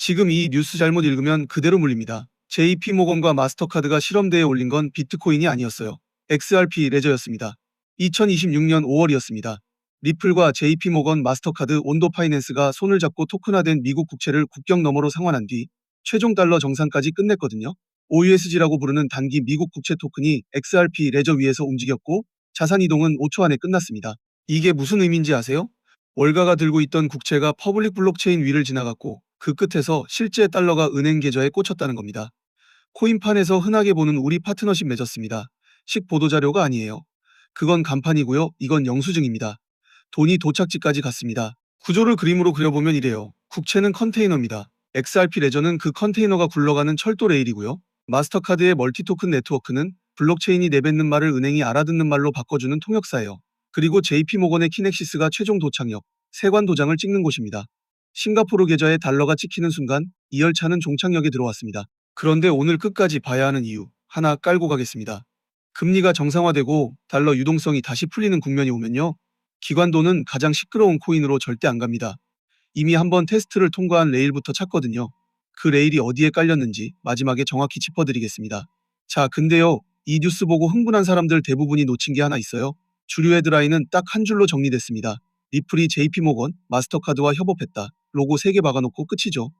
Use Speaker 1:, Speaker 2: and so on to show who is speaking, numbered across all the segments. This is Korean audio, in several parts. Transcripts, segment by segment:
Speaker 1: 지금 이 뉴스 잘못 읽으면 그대로 물립니다. JP모건과 마스터카드가 실험대에 올린 건 비트코인이 아니었어요. XRP 레저였습니다. 2026년 5월이었습니다. 리플과 JP모건 마스터카드 온도파이낸스가 손을 잡고 토큰화된 미국 국채를 국경 너머로 상환한 뒤 최종 달러 정산까지 끝냈거든요. OUSG라고 부르는 단기 미국 국채 토큰이 XRP 레저 위에서 움직였고 자산 이동은 5초 안에 끝났습니다. 이게 무슨 의미인지 아세요? 월가가 들고 있던 국채가 퍼블릭 블록체인 위를 지나갔고 그 끝에서 실제 달러가 은행 계좌에 꽂혔다는 겁니다. 코인판에서 흔하게 보는 우리 파트너십 맺었습니다. 식 보도자료가 아니에요. 그건 간판이고요. 이건 영수증입니다. 돈이 도착지까지 갔습니다. 구조를 그림으로 그려보면 이래요. 국채는 컨테이너입니다. XRP 레저는 그 컨테이너가 굴러가는 철도 레일이고요. 마스터카드의 멀티토큰 네트워크는 블록체인이 내뱉는 말을 은행이 알아듣는 말로 바꿔주는 통역사예요. 그리고 JP모건의 키넥시스가 최종 도착역, 세관 도장을 찍는 곳입니다. 싱가포르 계좌에 달러가 찍히는 순간 이 열차는 종착역에 들어왔습니다. 그런데 오늘 끝까지 봐야 하는 이유 하나 깔고 가겠습니다. 금리가 정상화되고 달러 유동성이 다시 풀리는 국면이 오면요. 기관도는 가장 시끄러운 코인으로 절대 안 갑니다. 이미 한번 테스트를 통과한 레일부터 찾거든요. 그 레일이 어디에 깔렸는지 마지막에 정확히 짚어드리겠습니다. 자, 근데요. 이 뉴스 보고 흥분한 사람들 대부분이 놓친 게 하나 있어요. 주류 헤드라인은 딱 한 줄로 정리됐습니다. 리플이 JP모건, 마스터카드와 협업했다. 로고 3개 박아놓고 끝이죠.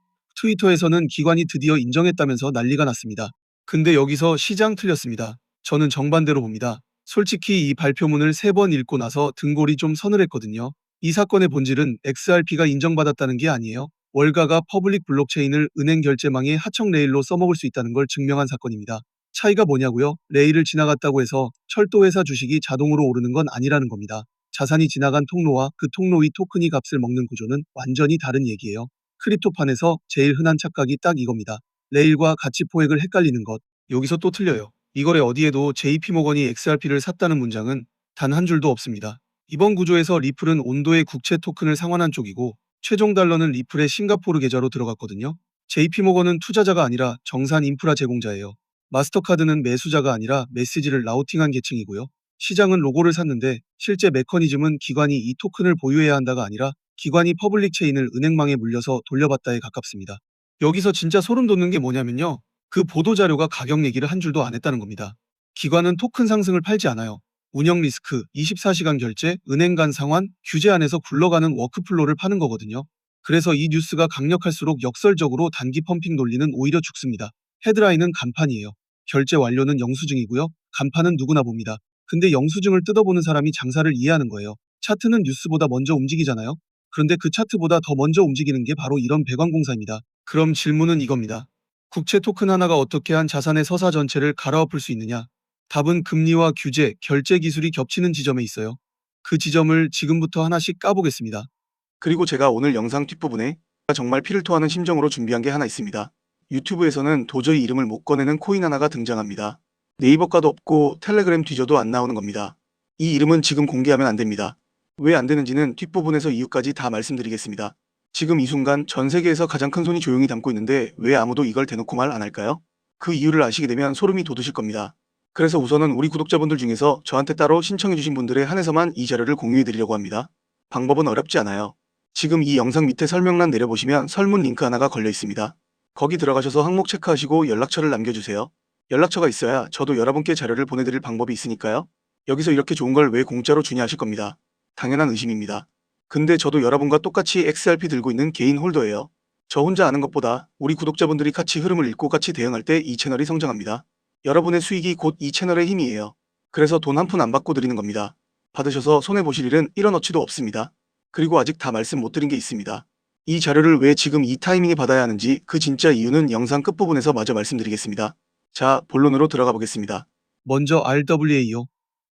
Speaker 1: 트위터에서는 기관이 드디어 인정했다면서 난리가 났습니다. 근데 여기서 시장 틀렸습니다. 저는 정반대로 봅니다. 솔직히 이 발표문을 3번 읽고 나서 등골이 좀 서늘했거든요. 이 사건의 본질은 XRP가 인정받았다는 게 아니에요. 월가가 퍼블릭 블록체인을 은행 결제망의 하청 레일로 써먹을 수 있다는 걸 증명한 사건입니다. 차이가 뭐냐고요? 레일을 지나갔다고 해서 철도회사 주식이 자동으로 오르는 건 아니라는 겁니다. 자산이 지나간 통로와 그 통로 위 토큰이 값을 먹는 구조는 완전히 다른 얘기예요. 크립토판에서 제일 흔한 착각이 딱 이겁니다. 레일과 가치 포획을 헷갈리는 것. 여기서 또 틀려요. 이 거래 어디에도 JP모건이 XRP를 샀다는 문장은 단 한 줄도 없습니다. 이번 구조에서 리플은 온도의 국채 토큰을 상환한 쪽이고 최종 달러는 리플의 싱가포르 계좌로 들어갔거든요. JP모건은 투자자가 아니라 정산 인프라 제공자예요. 마스터카드는 매수자가 아니라 메시지를 라우팅한 계층이고요. 시장은 로고를 샀는데 실제 메커니즘은 기관이 이 토큰을 보유해야 한다가 아니라 기관이 퍼블릭 체인을 은행망에 물려서 돌려받다에 가깝습니다. 여기서 진짜 소름 돋는 게 뭐냐면요. 그 보도자료가 가격 얘기를 한 줄도 안 했다는 겁니다. 기관은 토큰 상승을 팔지 않아요. 운영 리스크, 24시간 결제, 은행 간 상환, 규제 안에서 굴러가는 워크플로를 파는 거거든요. 그래서 이 뉴스가 강력할수록 역설적으로 단기 펌핑 논리는 오히려 죽습니다. 헤드라인은 간판이에요. 결제 완료는 영수증이고요. 간판은 누구나 봅니다. 근데 영수증을 뜯어보는 사람이 장사를 이해하는 거예요. 차트는 뉴스보다 먼저 움직이잖아요. 그런데 그 차트보다 더 먼저 움직이는 게 바로 이런 배관공사입니다. 그럼 질문은 이겁니다. 국채 토큰 하나가 어떻게 한 자산의 서사 전체를 갈아엎을 수 있느냐? 답은 금리와 규제, 결제 기술이 겹치는 지점에 있어요. 그 지점을 지금부터 하나씩 까보겠습니다.
Speaker 2: 그리고 제가 오늘 영상 뒷부분에 정말 피를 토하는 심정으로 준비한 게 하나 있습니다. 유튜브에서는 도저히 이름을 못 꺼내는 코인 하나가 등장합니다. 네이버 가도 없고 텔레그램 뒤져도 안 나오는 겁니다. 이 이름은 지금 공개하면 안 됩니다. 왜 안 되는지는 뒷부분에서 이유까지 다 말씀드리겠습니다. 지금 이 순간 전 세계에서 가장 큰 손이 조용히 담고 있는데 왜 아무도 이걸 대놓고 말 안 할까요? 그 이유를 아시게 되면 소름이 돋으실 겁니다. 그래서 우선은 우리 구독자분들 중에서 저한테 따로 신청해주신 분들에 한해서만 이 자료를 공유해드리려고 합니다. 방법은 어렵지 않아요. 지금 이 영상 밑에 설명란 내려보시면 설문 링크 하나가 걸려 있습니다. 거기 들어가셔서 항목 체크하시고 연락처를 남겨주세요. 연락처가 있어야 저도 여러분께 자료를 보내드릴 방법이 있으니까요. 여기서 이렇게 좋은 걸 왜 공짜로 주냐 하실 겁니다. 당연한 의심입니다. 근데 저도 여러분과 똑같이 XRP 들고 있는 개인 홀더예요. 저 혼자 아는 것보다 우리 구독자분들이 같이 흐름을 읽고 같이 대응할 때 이 채널이 성장합니다. 여러분의 수익이 곧 이 채널의 힘이에요. 그래서 돈 한 푼 안 받고 드리는 겁니다. 받으셔서 손해보실 일은 1원어치도 없습니다. 그리고 아직 다 말씀 못 드린 게 있습니다. 이 자료를 왜 지금 이 타이밍에 받아야 하는지 그 진짜 이유는 영상 끝부분에서 마저 말씀드리겠습니다. 자, 본론으로 들어가 보겠습니다.
Speaker 1: 먼저 RWA요.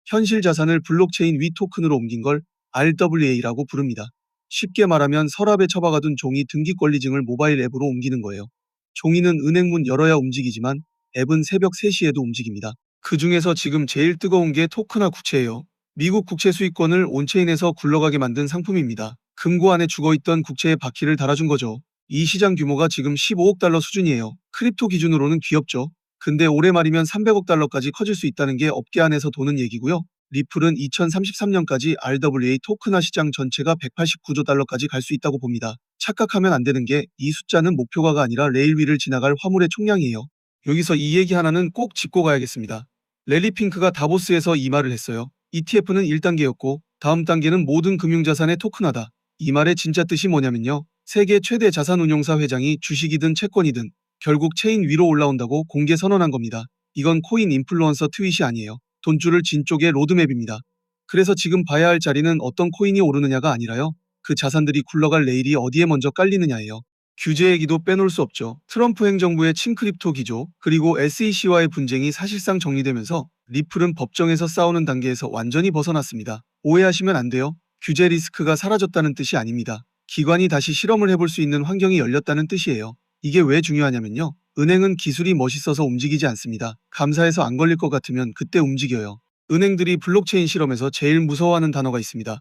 Speaker 1: 현실 자산을 블록체인 위 토큰으로 옮긴 걸 RWA라고 부릅니다. 쉽게 말하면 서랍에 처박아둔 종이 등기 권리증을 모바일 앱으로 옮기는 거예요. 종이는 은행 문 열어야 움직이지만 앱은 새벽 3시에도 움직입니다. 그 중에서 지금 제일 뜨거운 게 토큰화 국채예요. 미국 국채 수익권을 온체인에서 굴러가게 만든 상품입니다. 금고 안에 죽어있던 국채에 바퀴를 달아준 거죠. 이 시장 규모가 지금 15억 달러 수준이에요. 크립토 기준으로는 귀엽죠. 근데 올해 말이면 300억 달러까지 커질 수 있다는 게 업계 안에서 도는 얘기고요. 리플은 2033년까지 RWA 토큰화 시장 전체가 189조 달러까지 갈 수 있다고 봅니다. 착각하면 안 되는 게 이 숫자는 목표가가 아니라 레일 위를 지나갈 화물의 총량이에요. 여기서 이 얘기 하나는 꼭 짚고 가야겠습니다. 랠리 핑크가 다보스에서 이 말을 했어요. ETF는 1단계였고 다음 단계는 모든 금융자산의 토큰화다. 이 말의 진짜 뜻이 뭐냐면요. 세계 최대 자산운용사 회장이 주식이든 채권이든 결국 체인 위로 올라온다고 공개 선언한 겁니다. 이건 코인 인플루언서 트윗이 아니에요. 돈줄을 진 쪽의 로드맵입니다. 그래서 지금 봐야 할 자리는 어떤 코인이 오르느냐가 아니라요. 그 자산들이 굴러갈 레일이 어디에 먼저 깔리느냐예요. 규제 얘기도 빼놓을 수 없죠. 트럼프 행정부의 친크립토 기조 그리고 SEC와의 분쟁이 사실상 정리되면서 리플은 법정에서 싸우는 단계에서 완전히 벗어났습니다. 오해하시면 안 돼요. 규제 리스크가 사라졌다는 뜻이 아닙니다. 기관이 다시 실험을 해볼 수 있는 환경이 열렸다는 뜻이에요. 이게 왜 중요하냐면요. 은행은 기술이 멋있어서 움직이지 않습니다. 감사해서 안 걸릴 것 같으면 그때 움직여요. 은행들이 블록체인 실험에서 제일 무서워하는 단어가 있습니다.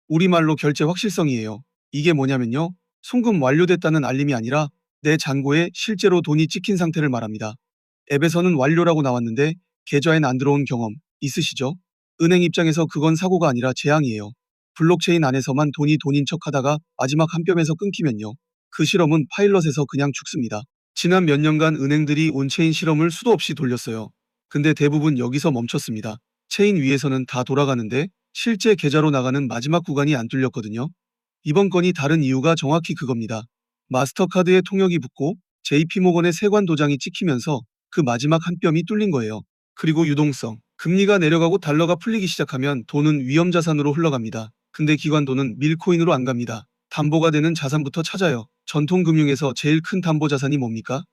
Speaker 1: 우리말로 결제 확실성이에요. 이게 뭐냐면요. 송금 완료됐다는 알림이 아니라 내 잔고에 실제로 돈이 찍힌 상태를 말합니다. 앱에서는 완료라고 나왔는데 계좌엔 안 들어온 경험 있으시죠? 은행 입장에서 그건 사고가 아니라 재앙이에요. 블록체인 안에서만 돈이 돈인 척하다가 마지막 한 뼘에서 끊기면요. 그 실험은 파일럿에서 그냥 죽습니다. 지난 몇 년간 은행들이 온체인 실험을 수도 없이 돌렸어요. 근데 대부분 여기서 멈췄습니다. 체인 위에서는 다 돌아가는데 실제 계좌로 나가는 마지막 구간이 안 뚫렸거든요. 이번 건이 다른 이유가 정확히 그겁니다. 마스터카드에 통역이 붙고 JP모건의 세관 도장이 찍히면서 그 마지막 한 뼘이 뚫린 거예요. 그리고 유동성. 금리가 내려가고 달러가 풀리기 시작하면 돈은 위험자산으로 흘러갑니다. 근데 기관도는 밀코인으로 안 갑니다. 담보가 되는 자산부터 찾아요. 전통금융에서 제일 큰 담보자산이 뭡니까?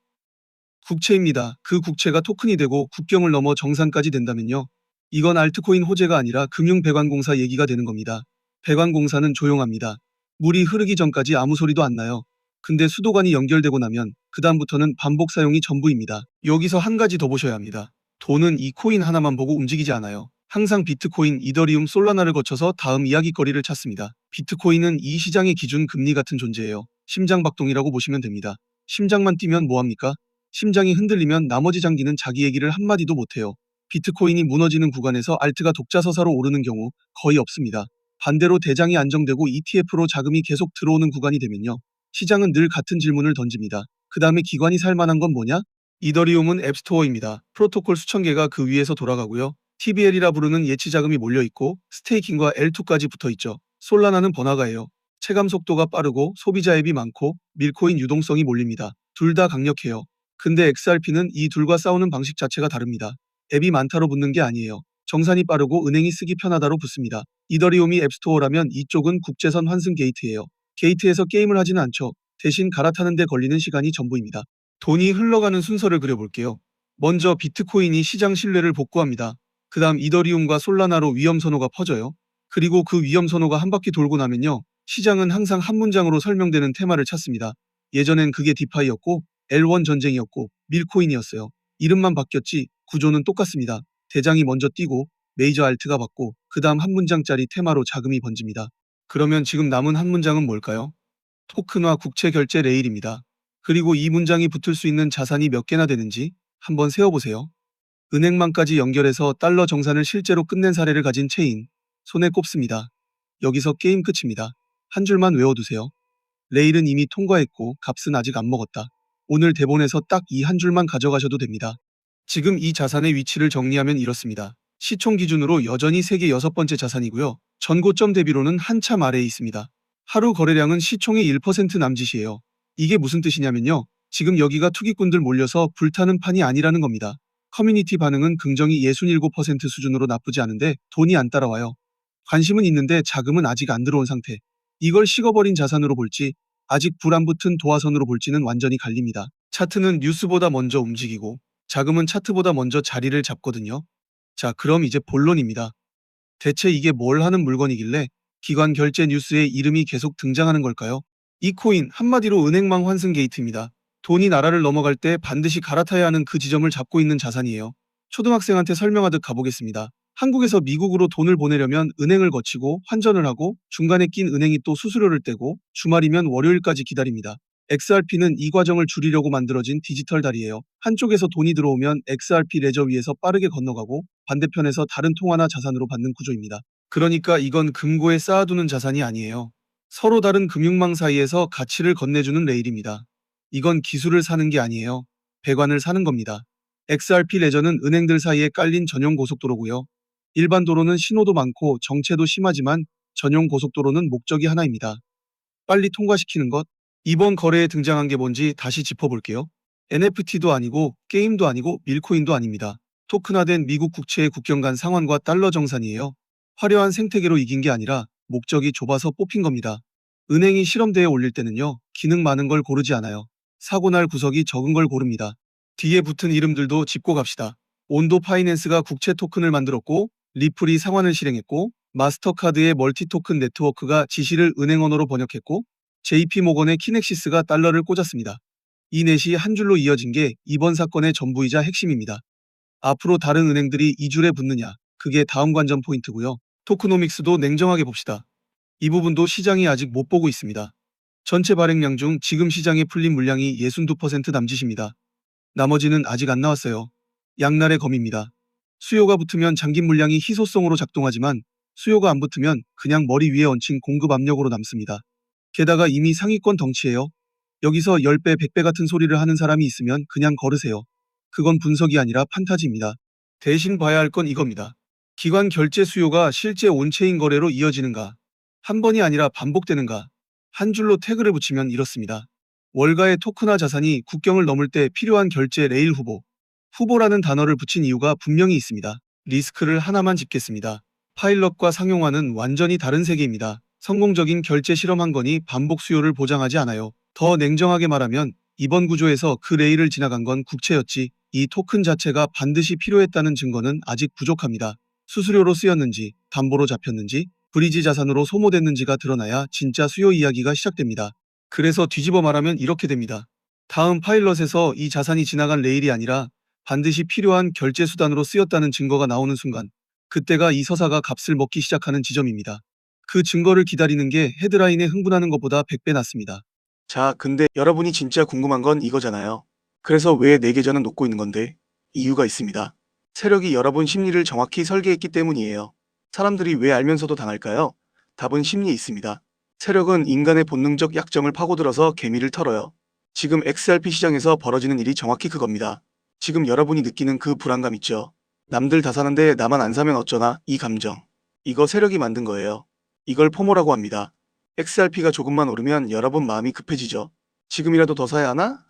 Speaker 1: 국채입니다. 그 국채가 토큰이 되고 국경을 넘어 정산까지 된다면요. 이건 알트코인 호재가 아니라 금융배관공사 얘기가 되는 겁니다. 배관공사는 조용합니다. 물이 흐르기 전까지 아무 소리도 안 나요. 근데 수도관이 연결되고 나면 그다음부터는 반복 사용이 전부입니다. 여기서 한 가지 더 보셔야 합니다. 돈은 이 코인 하나만 보고 움직이지 않아요. 항상 비트코인, 이더리움, 솔라나를 거쳐서 다음 이야기거리를 찾습니다. 비트코인은 이 시장의 기준 금리 같은 존재예요. 심장박동이라고 보시면 됩니다. 심장만 뛰면 뭐합니까? 심장이 흔들리면 나머지 장기는 자기 얘기를 한마디도 못해요. 비트코인이 무너지는 구간에서 알트가 독자서사로 오르는 경우 거의 없습니다. 반대로 대장이 안정되고 ETF로 자금이 계속 들어오는 구간이 되면요. 시장은 늘 같은 질문을 던집니다. 그 다음에 기관이 살 만한 건 뭐냐? 이더리움은 앱스토어입니다. 프로토콜 수천 개가 그 위에서 돌아가고요. TBL이라 부르는 예치 자금이 몰려있고 스테이킹과 L2까지 붙어있죠. 솔라나는 번화가예요. 체감 속도가 빠르고 소비자 앱이 많고 밀코인 유동성이 몰립니다. 둘 다 강력해요. 근데 XRP는 이 둘과 싸우는 방식 자체가 다릅니다. 앱이 많다로 붙는 게 아니에요. 정산이 빠르고 은행이 쓰기 편하다로 붙습니다. 이더리움이 앱스토어라면 이쪽은 국제선 환승 게이트예요. 게이트에서 게임을 하지는 않죠. 대신 갈아타는 데 걸리는 시간이 전부입니다. 돈이 흘러가는 순서를 그려볼게요. 먼저 비트코인이 시장 신뢰를 복구합니다. 그 다음 이더리움과 솔라나로 위험 선호가 퍼져요. 그리고 그 위험 선호가 한 바퀴 돌고 나면요. 시장은 항상 한 문장으로 설명되는 테마를 찾습니다. 예전엔 그게 디파이였고 L1 전쟁이었고 밀코인이었어요. 이름만 바뀌었지 구조는 똑같습니다. 대장이 먼저 뛰고 메이저 알트가 받고 그 다음 한 문장짜리 테마로 자금이 번집니다. 그러면 지금 남은 한 문장은 뭘까요? 토큰화 국채 결제 레일입니다. 그리고 이 문장이 붙을 수 있는 자산이 몇 개나 되는지 한번 세어보세요. 은행망까지 연결해서 달러 정산을 실제로 끝낸 사례를 가진 체인. 손에 꼽습니다. 여기서 게임 끝입니다. 한 줄만 외워두세요. 레일은 이미 통과했고 값은 아직 안 먹었다. 오늘 대본에서 딱 이 한 줄만 가져가셔도 됩니다. 지금 이 자산의 위치를 정리하면 이렇습니다. 시총 기준으로 여전히 세계 6번째 자산이고요. 전고점 대비로는 한참 아래에 있습니다. 하루 거래량은 시총의 1% 남짓이에요. 이게 무슨 뜻이냐면요. 지금 여기가 투기꾼들 몰려서 불타는 판이 아니라는 겁니다. 커뮤니티 반응은 긍정이 67% 수준으로 나쁘지 않은데 돈이 안 따라와요. 관심은 있는데 자금은 아직 안 들어온 상태. 이걸 식어버린 자산으로 볼지 아직 불 안 붙은 도화선으로 볼지는 완전히 갈립니다. 차트는 뉴스보다 먼저 움직이고 자금은 차트보다 먼저 자리를 잡거든요. 자, 그럼 이제 본론입니다. 대체 이게 뭘 하는 물건이길래 기관 결제 뉴스에 이름이 계속 등장하는 걸까요? 이 코인 한마디로 은행망 환승 게이트입니다. 돈이 나라를 넘어갈 때 반드시 갈아타야 하는 그 지점을 잡고 있는 자산이에요. 초등학생한테 설명하듯 가보겠습니다. 한국에서 미국으로 돈을 보내려면 은행을 거치고 환전을 하고 중간에 낀 은행이 또 수수료를 떼고 주말이면 월요일까지 기다립니다. XRP는 이 과정을 줄이려고 만들어진 디지털 다리예요. 한쪽에서 돈이 들어오면 XRP 레저 위에서 빠르게 건너가고 반대편에서 다른 통화나 자산으로 받는 구조입니다. 그러니까 이건 금고에 쌓아두는 자산이 아니에요. 서로 다른 금융망 사이에서 가치를 건네주는 레일입니다. 이건 기술을 사는 게 아니에요. 배관을 사는 겁니다. XRP 레저는 은행들 사이에 깔린 전용 고속도로고요. 일반 도로는 신호도 많고 정체도 심하지만 전용 고속도로는 목적이 하나입니다. 빨리 통과시키는 것. 이번 거래에 등장한 게 뭔지 다시 짚어볼게요. NFT도 아니고 게임도 아니고 밀코인도 아닙니다. 토큰화된 미국 국채의 국경 간 상환과 달러 정산이에요. 화려한 생태계로 이긴 게 아니라 목적이 좁아서 뽑힌 겁니다. 은행이 실험대에 올릴 때는요, 기능 많은 걸 고르지 않아요. 사고 날 구석이 적은 걸 고릅니다. 뒤에 붙은 이름들도 짚고 갑시다. 온도 파이낸스가 국채 토큰을 만들었고, 리플이 상환을 실행했고, 마스터카드의 멀티 토큰 네트워크가 지시를 은행 언어로 번역했고, JP모건의 키넥시스가 달러를 꽂았습니다. 이 넷이 한 줄로 이어진 게 이번 사건의 전부이자 핵심입니다. 앞으로 다른 은행들이 이 줄에 붙느냐, 그게 다음 관전 포인트고요. 토크노믹스도 냉정하게 봅시다. 이 부분도 시장이 아직 못 보고 있습니다. 전체 발행량 중 지금 시장에 풀린 물량이 62% 남짓입니다. 나머지는 아직 안 나왔어요. 양날의 검입니다. 수요가 붙으면 잠긴 물량이 희소성으로 작동하지만 수요가 안 붙으면 그냥 머리 위에 얹힌 공급 압력으로 남습니다. 게다가 이미 상위권 덩치예요. 여기서 10배, 100배 같은 소리를 하는 사람이 있으면 그냥 걸으세요. 그건 분석이 아니라 판타지입니다. 대신 봐야 할 건 이겁니다. 기관 결제 수요가 실제 온체인 거래로 이어지는가? 한 번이 아니라 반복되는가? 한 줄로 태그를 붙이면 이렇습니다. 월가의 토큰화 자산이 국경을 넘을 때 필요한 결제 레일 후보. 후보라는 단어를 붙인 이유가 분명히 있습니다. 리스크를 하나만 짚겠습니다. 파일럿과 상용화는 완전히 다른 세계입니다. 성공적인 결제 실험 한 건이 반복 수요를 보장하지 않아요. 더 냉정하게 말하면 이번 구조에서 그 레일을 지나간 건 국채였지 이 토큰 자체가 반드시 필요했다는 증거는 아직 부족합니다. 수수료로 쓰였는지, 담보로 잡혔는지, 브리지 자산으로 소모됐는지가 드러나야 진짜 수요 이야기가 시작됩니다. 그래서 뒤집어 말하면 이렇게 됩니다. 다음 파일럿에서 이 자산이 지나간 레일이 아니라 반드시 필요한 결제 수단으로 쓰였다는 증거가 나오는 순간, 그때가 이 서사가 값을 먹기 시작하는 지점입니다. 그 증거를 기다리는 게 헤드라인에 흥분하는 것보다 100배 낫습니다.
Speaker 2: 자, 근데 여러분이 진짜 궁금한 건 이거잖아요. 그래서 왜 내 계좌는 녹고 있는 건데? 이유가 있습니다. 세력이 여러분 심리를 정확히 설계했기 때문이에요. 사람들이 왜 알면서도 당할까요? 답은 심리에 있습니다. 세력은 인간의 본능적 약점을 파고들어서 개미를 털어요. 지금 XRP 시장에서 벌어지는 일이 정확히 그겁니다. 지금 여러분이 느끼는 그 불안감 있죠? 남들 다 사는데 나만 안 사면 어쩌나 이 감정. 이거 세력이 만든 거예요. 이걸 포모라고 합니다. XRP가 조금만 오르면 여러분 마음이 급해지죠. 지금이라도 더 사야 하나?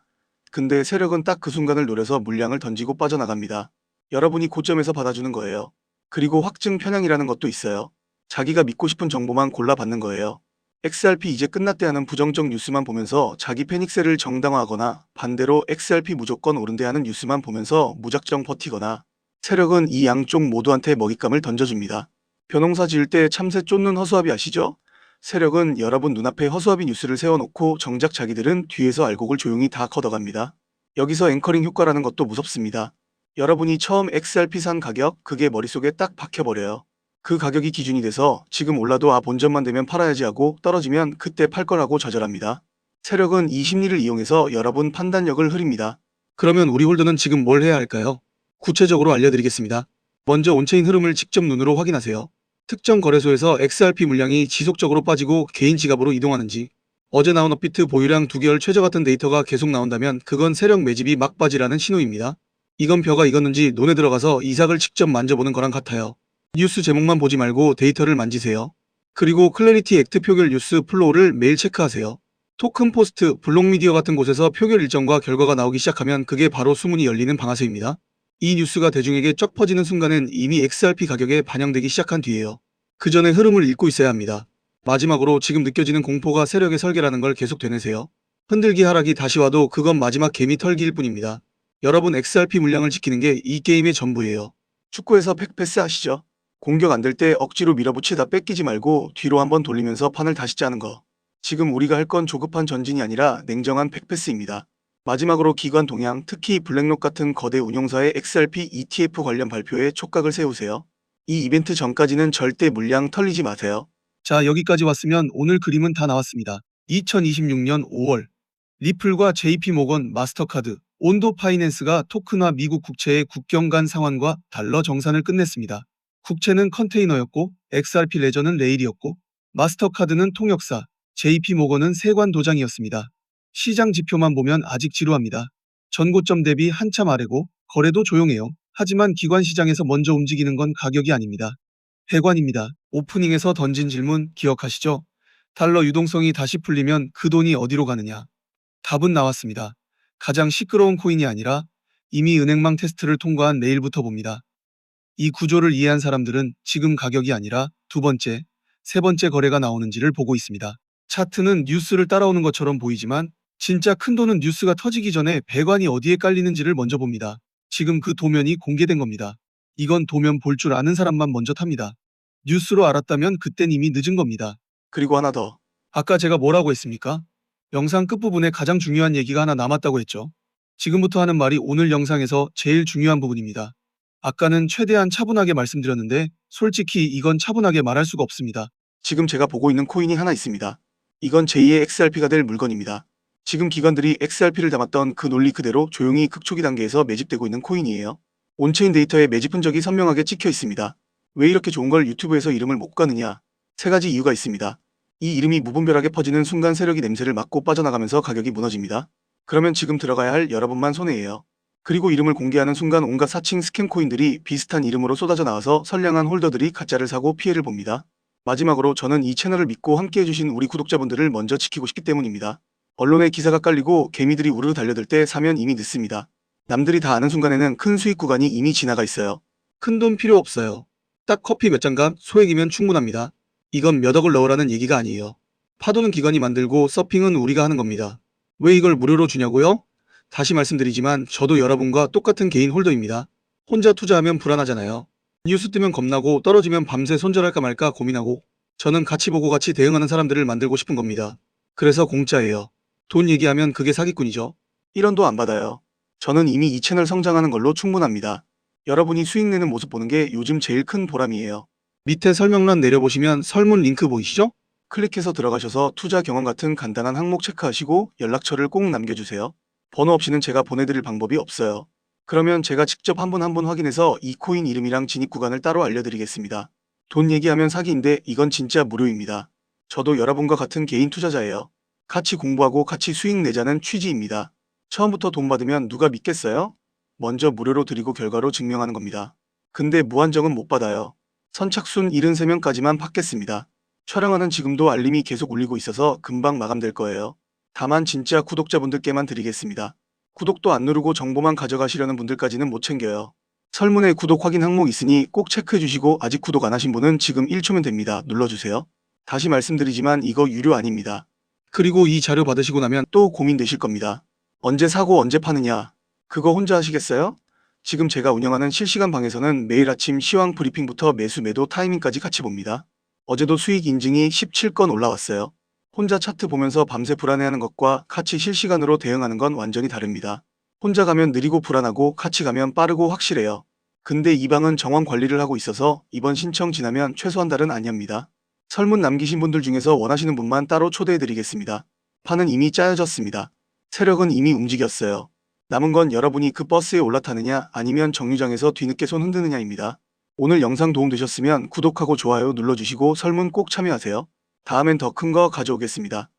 Speaker 2: 근데 세력은 딱 그 순간을 노려서 물량을 던지고 빠져나갑니다. 여러분이 고점에서 받아주는 거예요. 그리고 확증 편향이라는 것도 있어요. 자기가 믿고 싶은 정보만 골라 받는 거예요. XRP 이제 끝났대 하는 부정적 뉴스만 보면서 자기 패닉세를 정당화하거나 반대로 XRP 무조건 오른대 하는 뉴스만 보면서 무작정 버티거나 세력은 이 양쪽 모두한테 먹잇감을 던져줍니다. 벼농사 지을 때 참새 쫓는 허수아비 아시죠? 세력은 여러분 눈앞에 허수아비 뉴스를 세워놓고 정작 자기들은 뒤에서 알곡을 조용히 다 걷어갑니다. 여기서 앵커링 효과라는 것도 무섭습니다. 여러분이 처음 XRP 산 가격, 그게 머릿속에 딱 박혀버려요. 그 가격이 기준이 돼서 지금 올라도 본전만 되면 팔아야지 하고 떨어지면 그때 팔 거라고 좌절합니다. 세력은 이 심리를 이용해서 여러분 판단력을 흐립니다. 그러면 우리 홀더는 지금 뭘 해야 할까요? 구체적으로 알려드리겠습니다. 먼저 온체인 흐름을 직접 눈으로 확인하세요. 특정 거래소에서 XRP 물량이 지속적으로 빠지고 개인 지갑으로 이동하는지, 어제 나온 업비트 보유량 2개월 최저 같은 데이터가 계속 나온다면 그건 세력 매집이 막 빠지라는 신호입니다. 이건 벼가 익었는지 논에 들어가서 이삭을 직접 만져보는 거랑 같아요. 뉴스 제목만 보지 말고 데이터를 만지세요. 그리고 클래리티 액트 표결 뉴스 플로우를 매일 체크하세요. 토큰 포스트, 블록미디어 같은 곳에서 표결 일정과 결과가 나오기 시작하면 그게 바로 수문이 열리는 방아쇠입니다. 이 뉴스가 대중에게 쩍 퍼지는 순간은 이미 XRP 가격에 반영되기 시작한 뒤에요. 그 전에 흐름을 읽고 있어야 합니다. 마지막으로 지금 느껴지는 공포가 세력의 설계라는 걸 계속 되뇌세요. 흔들기 하락이 다시 와도 그건 마지막 개미 털기일 뿐입니다. 여러분 XRP 물량을 지키는 게 이 게임의 전부예요. 축구에서 팩패스 아시죠? 공격 안 될 때 억지로 밀어붙이다 뺏기지 말고 뒤로 한번 돌리면서 판을 다시 짜는 거. 지금 우리가 할 건 조급한 전진이 아니라 냉정한 팩패스입니다. 마지막으로 기관 동향, 특히 블랙록 같은 거대 운용사의 XRP ETF 관련 발표에 촉각을 세우세요. 이 이벤트 전까지는 절대 물량 털리지 마세요.
Speaker 1: 자, 여기까지 왔으면 오늘 그림은 다 나왔습니다. 2026년 5월 리플과 JP모건, 마스터카드, 온도 파이낸스가 토큰화 미국 국채의 국경 간 상환과 달러 정산을 끝냈습니다. 국채는 컨테이너였고 XRP 레저는 레일이었고 마스터카드는 통역사, JP모건은 세관 도장이었습니다. 시장 지표만 보면 아직 지루합니다. 전고점 대비 한참 아래고 거래도 조용해요. 하지만 기관 시장에서 먼저 움직이는 건 가격이 아닙니다. 배관입니다. 오프닝에서 던진 질문 기억하시죠? 달러 유동성이 다시 풀리면 그 돈이 어디로 가느냐? 답은 나왔습니다. 가장 시끄러운 코인이 아니라 이미 은행망 테스트를 통과한 내일부터 봅니다. 이 구조를 이해한 사람들은 지금 가격이 아니라 두 번째, 세 번째 거래가 나오는지를 보고 있습니다. 차트는 뉴스를 따라오는 것처럼 보이지만 진짜 큰 돈은 뉴스가 터지기 전에 배관이 어디에 깔리는지를 먼저 봅니다. 지금 그 도면이 공개된 겁니다. 이건 도면 볼 줄 아는 사람만 먼저 탑니다. 뉴스로 알았다면 그땐 이미 늦은 겁니다.
Speaker 2: 그리고 하나 더.
Speaker 1: 아까 제가 뭐라고 했습니까? 영상 끝부분에 가장 중요한 얘기가 하나 남았다고 했죠. 지금부터 하는 말이 오늘 영상에서 제일 중요한 부분입니다. 아까는 최대한 차분하게 말씀드렸는데 솔직히 이건 차분하게 말할 수가 없습니다.
Speaker 2: 지금 제가 보고 있는 코인이 하나 있습니다. 이건 제2의 XRP가 될 물건입니다. 지금 기관들이 XRP를 담았던 그 논리 그대로 조용히 극초기 단계에서 매집되고 있는 코인이에요. 온체인 데이터에 매집 흔적이 선명하게 찍혀 있습니다. 왜 이렇게 좋은 걸 유튜브에서 이름을 못 가느냐? 세 가지 이유가 있습니다. 이 이름이 무분별하게 퍼지는 순간 세력이 냄새를 맡고 빠져나가면서 가격이 무너집니다. 그러면 지금 들어가야 할 여러분만 손해예요. 그리고 이름을 공개하는 순간 온갖 사칭 스캠 코인들이 비슷한 이름으로 쏟아져 나와서 선량한 홀더들이 가짜를 사고 피해를 봅니다. 마지막으로 저는 이 채널을 믿고 함께해주신 우리 구독자분들을 먼저 지키고 싶기 때문입니다. 언론에 기사가 깔리고 개미들이 우르르 달려들 때 사면 이미 늦습니다. 남들이 다 아는 순간에는 큰 수익 구간이 이미 지나가 있어요.
Speaker 1: 큰 돈 필요 없어요. 딱 커피 몇 잔값 소액이면 충분합니다. 이건 몇 억을 넣으라는 얘기가 아니에요. 파도는 기관이 만들고 서핑은 우리가 하는 겁니다. 왜 이걸 무료로 주냐고요? 다시 말씀드리지만 저도 여러분과 똑같은 개인 홀더입니다. 혼자 투자하면 불안하잖아요. 뉴스 뜨면 겁나고 떨어지면 밤새 손절할까 말까 고민하고 저는 같이 보고 같이 대응하는 사람들을 만들고 싶은 겁니다. 그래서 공짜예요. 돈 얘기하면 그게 사기꾼이죠.
Speaker 2: 1원도 안 받아요. 저는 이미 이 채널 성장하는 걸로 충분합니다. 여러분이 수익 내는 모습 보는 게 요즘 제일 큰 보람이에요.
Speaker 1: 밑에 설명란 내려보시면 설문 링크 보이시죠?
Speaker 2: 클릭해서 들어가셔서 투자 경험 같은 간단한 항목 체크하시고 연락처를 꼭 남겨주세요. 번호 없이는 제가 보내드릴 방법이 없어요. 그러면 제가 직접 한 분 한 분 확인해서 이 코인 이름이랑 진입 구간을 따로 알려드리겠습니다. 돈 얘기하면 사기인데 이건 진짜 무료입니다. 저도 여러분과 같은 개인 투자자예요. 같이 공부하고 같이 수익 내자는 취지입니다. 처음부터 돈 받으면 누가 믿겠어요? 먼저 무료로 드리고 결과로 증명하는 겁니다. 근데 무한정은 못 받아요. 선착순 73명까지만 받겠습니다. 촬영하는 지금도 알림이 계속 울리고 있어서 금방 마감될 거예요. 다만 진짜 구독자분들께만 드리겠습니다. 구독도 안 누르고 정보만 가져가시려는 분들까지는 못 챙겨요. 설문에 구독 확인 항목 있으니 꼭 체크해 주시고 아직 구독 안 하신 분은 지금 1초면 됩니다. 눌러주세요. 다시 말씀드리지만 이거 유료 아닙니다.
Speaker 1: 그리고 이 자료 받으시고 나면
Speaker 2: 또 고민되실 겁니다. 언제 사고 언제 파느냐? 그거 혼자 하시겠어요? 지금 제가 운영하는 실시간 방에서는 매일 아침 시황 브리핑부터 매수 매도 타이밍까지 같이 봅니다. 어제도 수익 인증이 17건 올라왔어요. 혼자 차트 보면서 밤새 불안해하는 것과 같이 실시간으로 대응하는 건 완전히 다릅니다. 혼자 가면 느리고 불안하고 같이 가면 빠르고 확실해요. 근데 이 방은 정원 관리를 하고 있어서 이번 신청 지나면 최소 한 달은 안 엽니다. 설문 남기신 분들 중에서 원하시는 분만 따로 초대해드리겠습니다. 판은 이미 짜여졌습니다. 세력은 이미 움직였어요. 남은 건 여러분이 그 버스에 올라타느냐 아니면 정류장에서 뒤늦게 손 흔드느냐입니다. 오늘 영상 도움되셨으면 구독하고 좋아요 눌러주시고 설문 꼭 참여하세요. 다음엔 더 큰 거 가져오겠습니다.